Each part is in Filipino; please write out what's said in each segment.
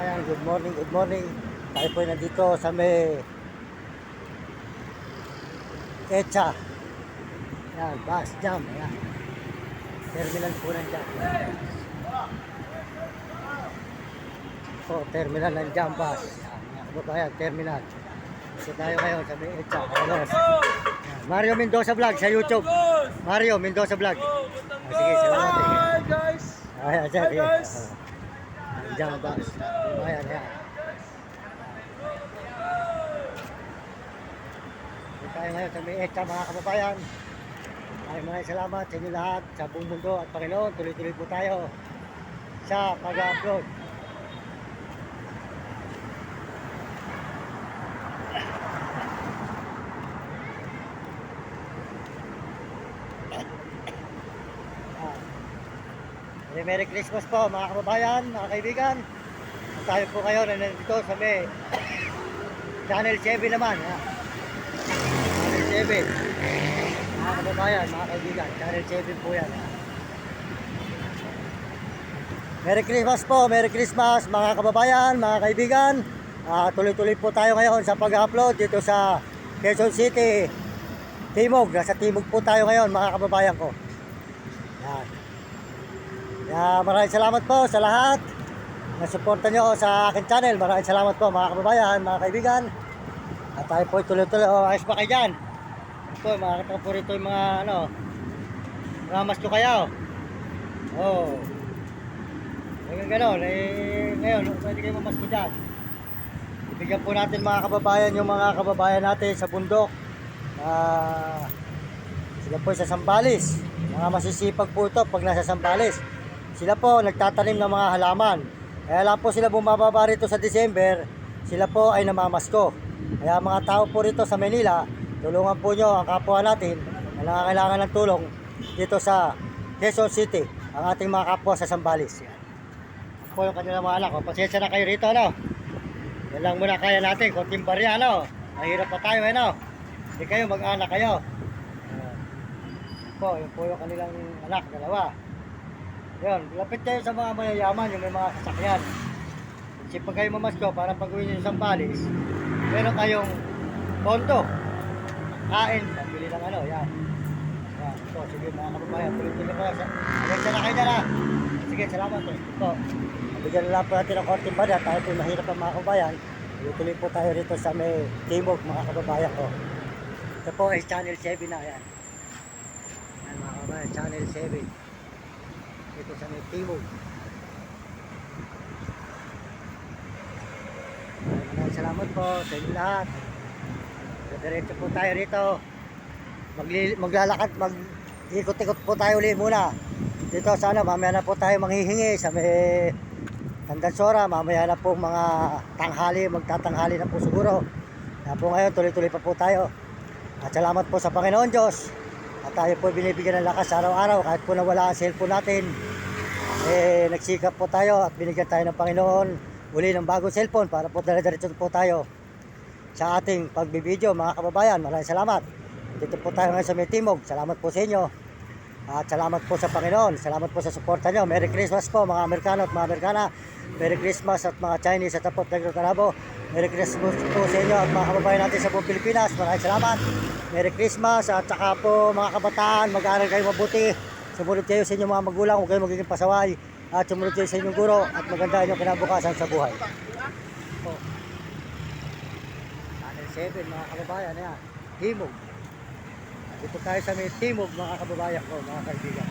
kababayan, good morning, good morning. Tayo po ay nandito sa may Echa. Yan, bus jam. Yan. Terminal po nandiyan. So, terminal ng jam bus. Yan, mga kababayan, terminal. So tayo ngayon sa may Echa. Yan. Mario Mendoza Vlog sa YouTube. Mario Mendoza Vlog. Sige, salamat. Hi guys! Ayan, Hi guys! jam bus. Ayan, yan. Tayo ngayon sa may Echa, mga kababayan. Maraming salamat sa inyo lahat, sa buong mundo at Panginoon. Tuloy-tuloy po tayo sa pag-upload. Merry Christmas po mga kababayan, mga kaibigan. At tayo po ngayon ay nandito sa may Channel 7 naman. Channel 7. Mga kababayan, mga kaibigan, Channel 7 po yan. Merry Christmas po, Merry Christmas mga kababayan, mga kaibigan. Tuloy-tuloy po tayo ngayon sa pag-upload dito sa Quezon City, Timog. Nasa Timog po tayo ngayon mga kababayan ko. Yan. Maraming salamat po sa lahat na suporta nyo sa akin channel. Maraming salamat po mga kababayan, mga kaibigan. At tayo po tuloy-tuloy. Ayos pa kayo dyan? Po, makakita po rito yung mga mga masko kayo. Ngayon gano'n, ngayon pwede kayo mamasko dyan. Ibigyan po natin mga kababayan yung mga kababayan natin sa bundok. Sila po sa Sambales. Mga masisipag po ito pag nasa Sambales. Sila po nagtatanim ng mga halaman. Kaya lang po sila bumababa rito sa December. Sila po ay namamasko. Kaya mga tao po rito sa Manila, tulungan po nyo ang kapwa natin na nangangailangan ng tulong dito sa Quezon City, ang ating mga kapwa sa Sambales. Yan po yung kanilang mga anak. Pasensya na kayo rito, ano? Yan lang muna kaya natin, konting barya, ano? Mahirap pa tayo, ano? Hindi kayo, mag-anak kayo. Yun po yung kanilang anak, dalawa. Yun, lapit kayo sa mga mayayaman, yung may mga sasakyan. Kasi pag kayo mamasko, para pag uwi nyo sa Sambales, meron kayong pondo. Kain, pambili ng ano, yan. Yan, ito, sige mga kababayan, tuloy-tuloy po. Hanggang na kayo na lang. Sige, salamat po. Ito, nabigyan na lang po natin ng konting barya. Tayo po mahirap ang mga kababayan. Tuloy po tayo rito sa may Timog, mga kababayan ko. Ito po ay Channel 7 na, yan. Yan mga kababayan, Channel 7. Dito sa may Timog. Maraming salamat po sa inyo lahat. Diretso po tayo rito. Maglalakad, mag-ikot-ikot po tayo ulit muna. Dito sana, mamaya na po tayo manghihingi sa may Tandansora. Mamaya na po mga tanghali, magtatanghali na po siguro. Kaya po ngayon, tuloy-tuloy pa po tayo. At salamat po sa Panginoon Diyos. At tayo po binibigyan ng lakas araw-araw. Kahit po nawala ang cellphone natin, nagsikap po tayo at binigyan tayo ng Panginoon uli ng bagong cellphone para po dala-diretso po tayo sa ating pagbibideo mga kababayan. Maraming salamat. Dito po tayo ngayon sa may Timog. Salamat po sa inyo. At salamat po sa Panginoon. Salamat po sa suporta nyo. Merry Christmas po mga Amerikano at mga Amerikana. Merry Christmas at mga Chinese at Apot Negro Canabo. Merry Christmas po sa inyo at mga kababayan natin sa buong Pilipinas. Maraming salamat. Merry Christmas at saka po mga kabataan, mag-aaral kayo mabuti. Sumunod kayo sa inyong mga magulang. Huwag kayo magiging pasaway. At sumunod kayo sa inyong guro at maganda inyong kinabukasan sa buhay. Channel 7 mga kababayan. Ayan. Timog. Dito tayo sa may Timog mga kababayan ko, mga kaibigan.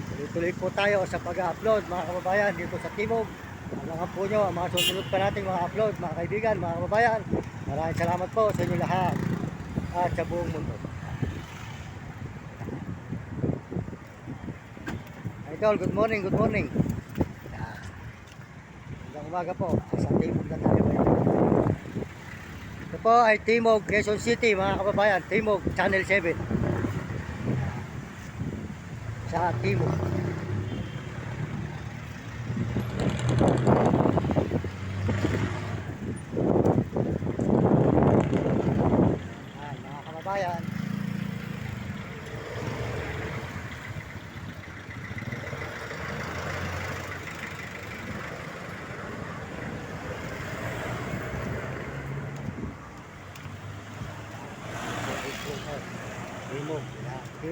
Tuloy-tuloy po tayo sa pag-upload mga kababayan dito sa Timog. Abangan po nyo ang mga susunod pa nating mga upload mga kaibigan, mga kababayan. Maraming salamat po sa inyo lahat at sa buong mundo. Idol, good morning, good morning. Hanggang umaga po, sa Timog na tayo ngayon. Ito po ay Timog, Quezon City mga kababayan. Timog, Channel 7. Sa Timog. Mga kababayan.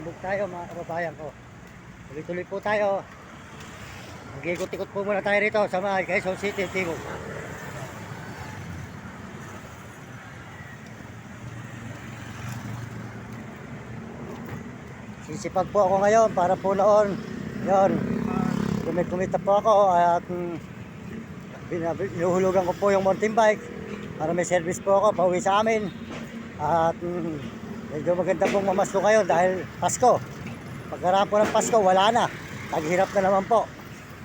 Timog tayo mga kababayan ko. Tuloy-tuloy po tayo. Mag-ikot-ikot po muna tayo rito sa mga Quezon City, Timog. Sisipag po ako ngayon para po noon. Yun. Kumita po ako at binuhulugan ko po yung mountain bike para may service po ako pauwi sa amin. At medyo maganda pong mamasko kayo dahil Pasko. Pagkaraan po ng Pasko, wala na. Taghirap na naman po.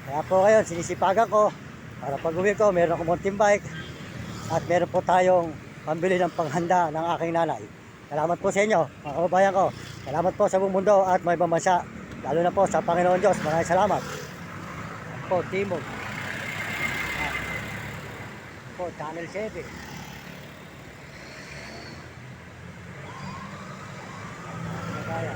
Kaya po ngayon, sinisipagan ko para pag uwi ko, meron akong mountain bike at meron po tayong pambili ng panghanda ng aking nanay. Salamat po sa inyo, mga kababayan ko. Salamat po sa buong mundo at may ibang bansa. Lalo na po sa Panginoon Diyos. Maraming salamat. Po, Timog. Po, Channel 7. Kaya.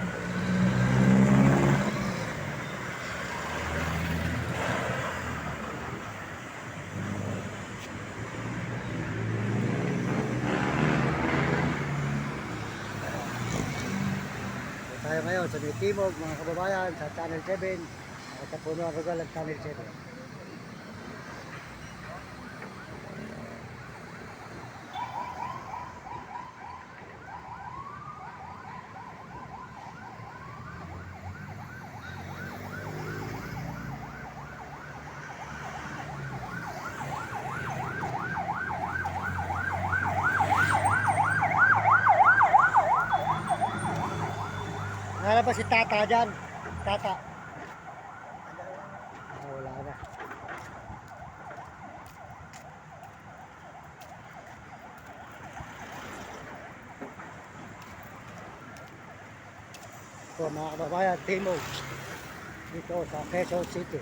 Tayo ngayon sa Timog mga kababayan sa Channel 7 at sa Puno ang Rugal at Channel 7. Wala ba si Tata dyan? Tata. Wala na. So mga kababayan, Timog. Dito sa Quezon City.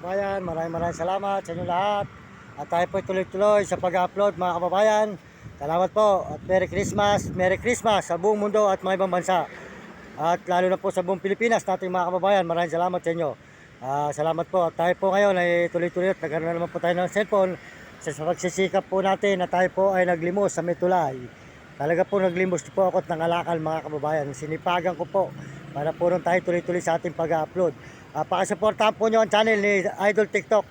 Kababayan, maraming salamat sa inyo lahat. At tayo po tuloy-tuloy sa pag-upload mga kababayan. Salamat po at Merry Christmas sa buong mundo at mga ibang bansa. At lalo na po sa buong Pilipinas nating mga kababayan, maraming salamat sa inyo. Salamat po. At tayo po ngayon ay tuloy-tuloy at nagkaroon na naman po tayo ng cellphone sa pagsisikap po natin na tayo po ay naglimos sa may tulay. Talaga po naglimos po ako at nangalakal mga kababayan. Sinipagan ko po para po rin tayo tuloy-tuloy sa ating pag-upload. Pakisuportahan po nyo ang channel ni Idol TikTok,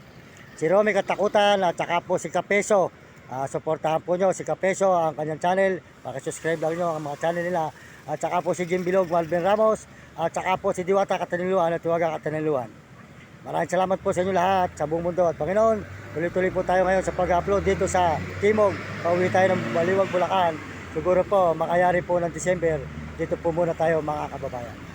si Romy Katakutan at saka po si Kapeso. Suportahan po nyo si Kapeso ang kanyang channel. Pakisubscribe lang nyo ang mga channel nila. At saka po si Jim Bilog, Walben Ramos. At saka po si Diwata Kataniluan at Tuwaga Kataniluan. Maraming salamat po sa inyo lahat sa buong mundo at Panginoon. Tuloy-tuloy po tayo ngayon sa pag-upload dito sa Timog. Pauwi tayo ng Baliwag, Bulacan. Siguro po makayari po ng December. Dito po muna tayo mga kababayan.